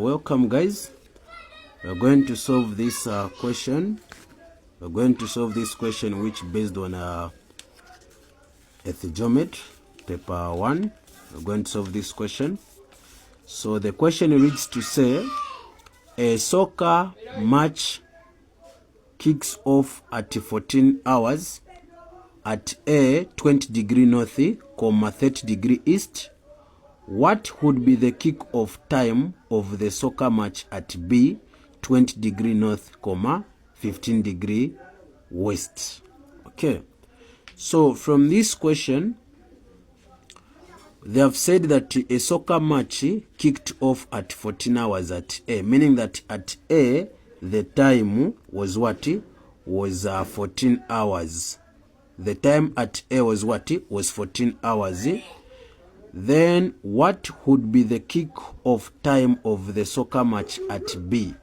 Welcome guys. We're going to solve this question. We're going to solve this question which based on geometry paper 1. We're going to solve this question. So the question reads to say a soccer match kicks off at 14 hours at A 20 degree north, 30 degree east. What would be the kick-off time of the soccer match at B 20 degree north, 15 degree west? Okay, so from this question they have said that a soccer match kicked off at 14 hours at A, meaning that at A the time was what? Was 14 hours. The time at A was what? Was 14 hours. Then what would be the kick-off time of the soccer match at B?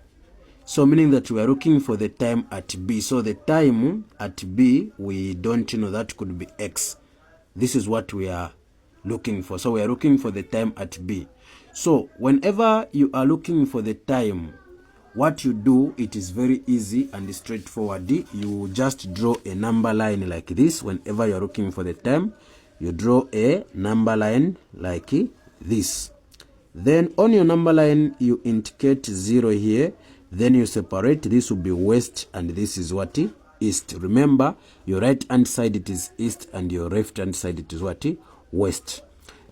So meaning that we are looking for the time at B. So the time at B, we don't know, that could be X. This is what we are looking for. So we are looking for the time at B. So whenever you are looking for the time, what you do, it is very easy and straightforward. You just draw a number line like this. Whenever you are looking for the time, you draw a number line like this. Then on your number line, you indicate 0 here. Then you separate. This will be west and this is what? East. Remember, your right hand side it is east and your left hand side it is what? West.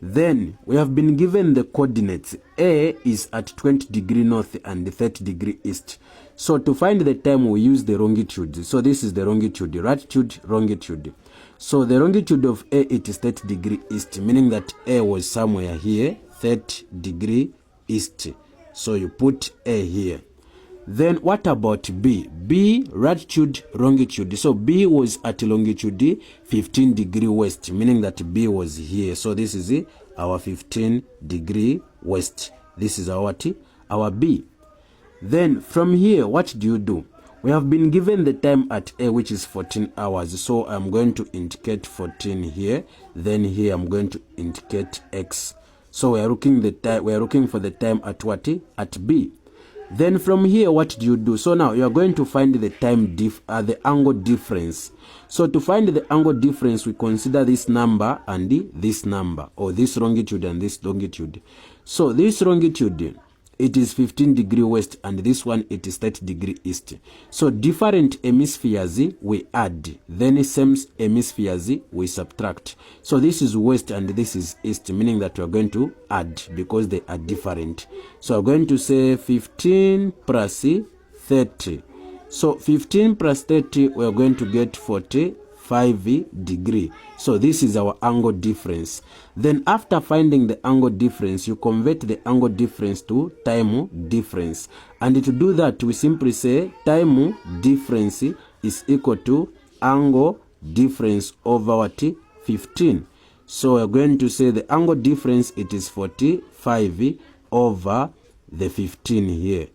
Then we have been given the coordinates. A is at 20 degree north and 30 degree east. So to find the time, we use the longitude. So this is the longitude, latitude, longitude. So the longitude of A, it is 30 degree east, meaning that A was somewhere here, 30 degree east. So you put A here. Then what about B? B, latitude, longitude. So B was at longitude 15 degree west, meaning that B was here. So this is our 15 degree west. This is our what? Our B. Then from here, what do you do? We have been given the time at A, which is 14 hours. So I'm going to indicate 14 here. Then here I'm going to indicate X. So we are looking for the time at what? At B. Then from here, what do you do? So now you are going to find the time the angle difference. So to find the angle difference, we consider this number and this number, or this longitude and this longitude. So this longitude, it is 15 degree west and this one it is 30 degree east. So different hemispheres we add, then same hemispheres we subtract. So this is west and this is east, meaning that we are going to add because they are different. So I'm going to say 15 plus 30. So 15 plus 30, we are going to get 45 degree. So this is our angle difference. Then after finding the angle difference, you convert the angle difference to time difference. And to do that, we simply say time difference is equal to angle difference over what? 15. So we're going to say the angle difference, it is 45 over the 15 here.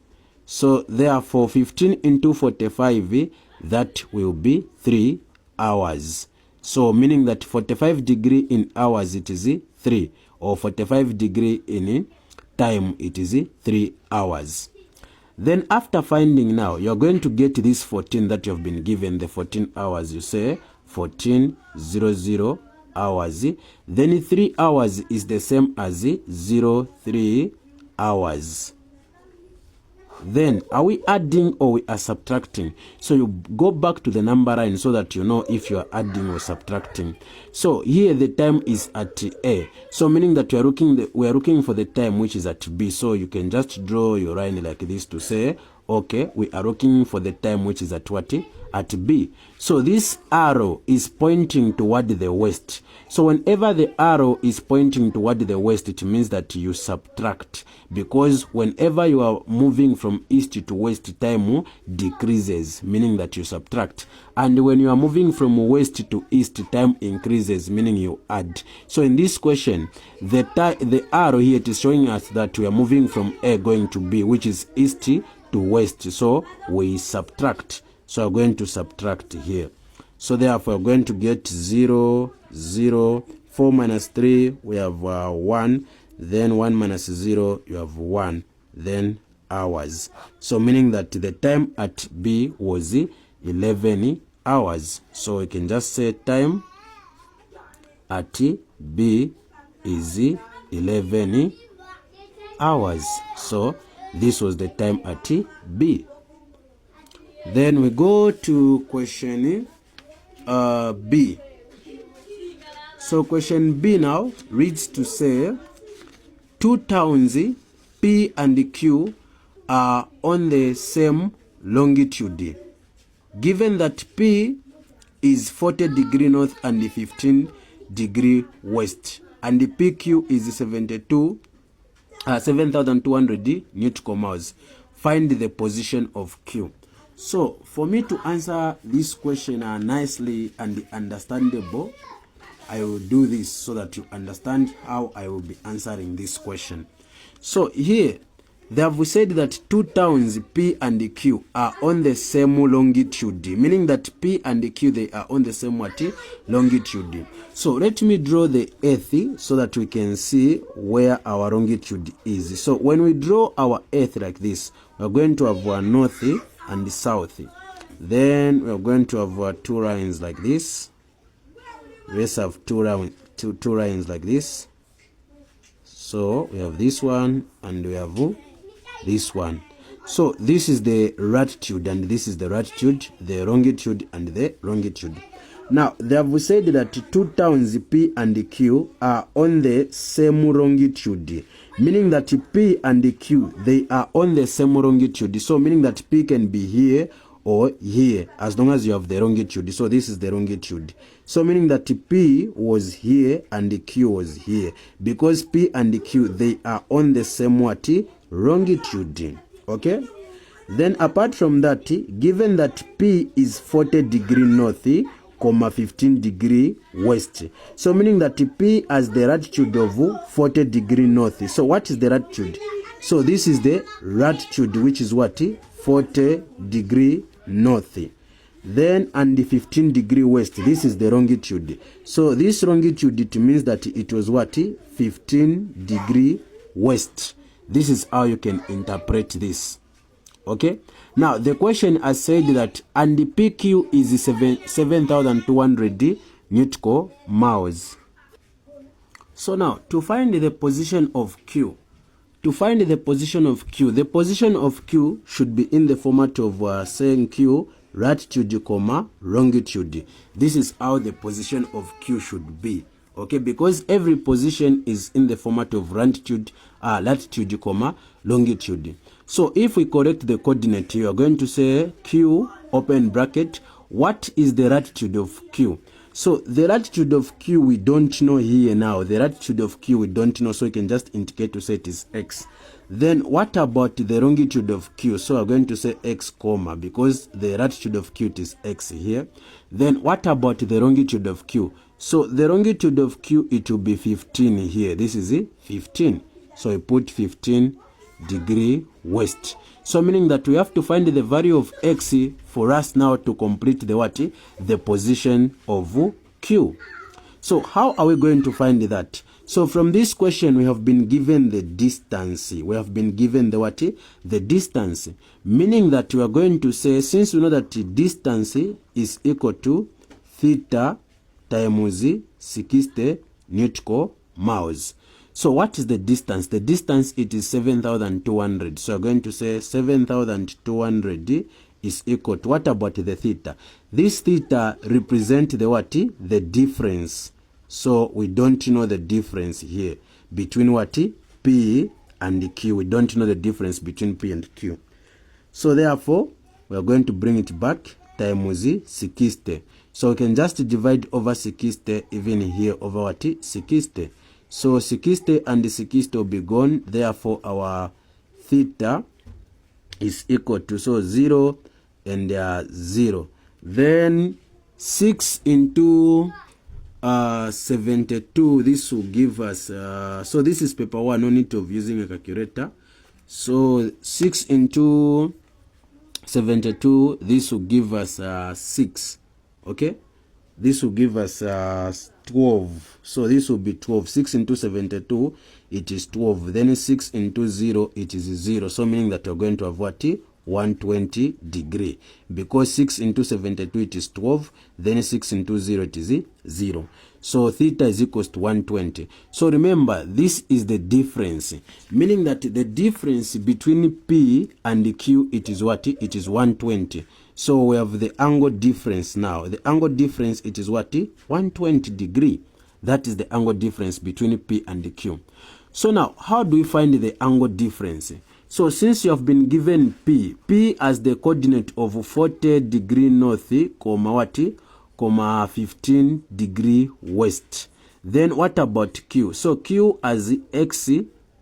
So therefore 15 into 45, that will be 3 hours. So meaning that 45 degree in hours it is 3, or 45 degree in time it is 3 hours. Then after finding, now you are going to get this 14 that you have been given, the 14 hours. You say 1400 hours. Then 3 hours is the same as 03 hours. Then are we adding or we are subtracting? So you go back to the number line so that you know if you are adding or subtracting. So here the time is at A. So meaning that we are looking for the time which is at B. So you can just draw your line like this to say, okay, we are looking for the time which is at what? At B. So this arrow is pointing toward the west. So whenever the arrow is pointing toward the west, it means that you subtract, because whenever you are moving from east to west, time decreases, meaning that you subtract. And when you are moving from west to east, time increases, meaning you add. So in this question, the arrow here, it is showing us that we are moving from A going to B, which is east to west. So we subtract. So I'm going to subtract here. So therefore, we're going to get 0, 0, 4 minus 3, we have 1. Then 1 minus 0, you have 1. then hours. So meaning that the time at B was 11 hours. So we can just say time at B is 11 hours. So this was the time at B. Then we go to question B. So question B now reads to say two towns P and Q are on the same longitude. Given that P is 40 degree north and 15 degree west, and the PQ is 7,200 nautical miles, find the position of Q. So for me to answer this question nicely and understandable, I will do this so that you understand how I will be answering this question. So here they have said that two towns P and Q are on the same longitude, meaning that P and Q, they are on the same longitude. So let me draw the earth so that we can see where our longitude is. So when we draw our earth like this, we are going to have our north and south. Then we are going to have our two lines like this. Let's have two lines like this. So we have this one and we have this one. So this is the latitude and this is the latitude, the longitude and the longitude. Now they have said that two towns P and Q are on the same longitude, meaning that P and Q, they are on the same longitude. So meaning that P can be here or here as long as you have the longitude. So this is the longitude. So meaning that P was here and Q was here, because P and Q, they are on the same longitude. Okay, then apart from that, given that P is 40 degree north, 15 degree west, so meaning that P has the latitude of 40 degree north. So what is the latitude? So this is the latitude, which is what? 40 degree north. Then and the 15 degree west, this is the longitude. So this longitude, it means that it was what? 15 degree west. This is how you can interpret this. Okay, now the question has said that and the PQ is 7,200 nautical miles. So now to find the position of Q, the position of Q should be in the format of saying Q latitude, longitude. This is how the position of Q should be. Okay, because every position is in the format of latitude, longitude. So if we correct the coordinate, you are going to say Q, open bracket, what is the latitude of Q? So the latitude of Q we don't know here now. The latitude of Q we don't know, so we can just indicate to say it is X. Then what about the longitude of Q? So we're going to say X, comma, because the latitude of Q is X here. Then what about the longitude of Q? So the longitude of Q, it will be 15 here. This is 15. So we put 15 degree west. So meaning that we have to find the value of X for us now to complete the what? The position of Q. So how are we going to find that? So from this question, we have been given the distance. We have been given the what? The distance. Meaning that we are going to say, since we know that the distance is equal to theta times 60 nautical miles. So what is the distance? The distance, it is 7,200. So we're going to say 7,200 is equal to, what about the theta? This theta represent the what? The difference. So we don't know the difference here between what? P and Q. We don't know the difference between P and Q. So therefore, we are going to bring it back times 60. So we can just divide over 60 even here over what? 60. So 60 and 60 will be gone. Therefore, our theta is equal to, so 0 and 0. Then 6 into 72, this will give us, so this is paper 1, no need of using a calculator. So 6 into 72, this will give us 6. Okay, this will give us 12. So this will be 12. 6 into 72, it is 12. Then 6 into 0, it is 0. So meaning that you're going to have what? 120 degree. Because 6 into 72, it is 12. Then 6 into 0, it is 0. So theta is equals to 120. So remember, this is the difference. Meaning that the difference between P and Q, it is what? It is 120. So we have the angle difference now. The angle difference, it is what? 120 degree. That is the angle difference between P and Q. So now, how do we find the angle difference? So since you have been given P as the coordinate of 40 degree north, comma what? Comma 15 degree west. Then what about Q? So Q as X,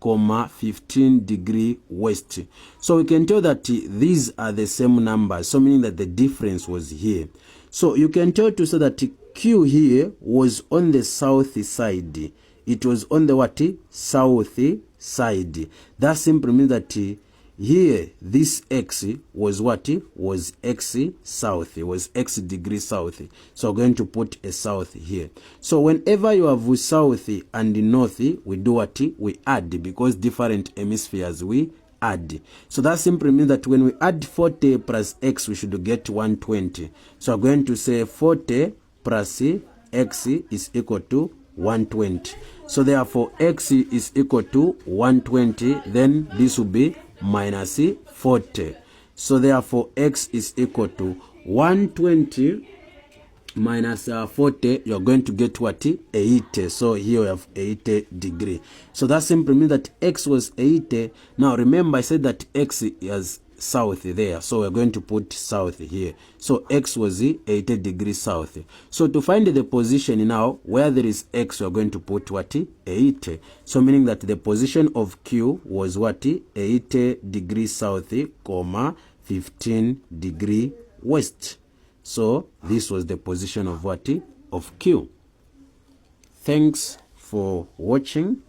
comma 15 degree west. So we can tell that these are the same numbers. So meaning that the difference was here. So you can tell to say that Q here was on the south side. It was on the what? South side. That simply means that here this X was what? Was X south. It was X degree south. So we're going to put a south here. So whenever you have south and north, we do what? We add, because different hemispheres we add. So that simply means that when we add 40 plus X, we should get 120. So we're going to say 40 plus X is equal to 120. So therefore X is equal to 120. Then this will be minus 40. So therefore X is equal to 120 minus 40. You're going to get what? 80. So here we have 80 degree. So that simply means that X was 80. Now remember, I said that X is south there, so we're going to put south here. So X was 80 degrees south. So to find the position now where there is X, we're going to put what? 80. So meaning that the position of Q was what? 80 degrees south, comma 15 degree west. So this was the position of what? Of Q. Thanks for watching.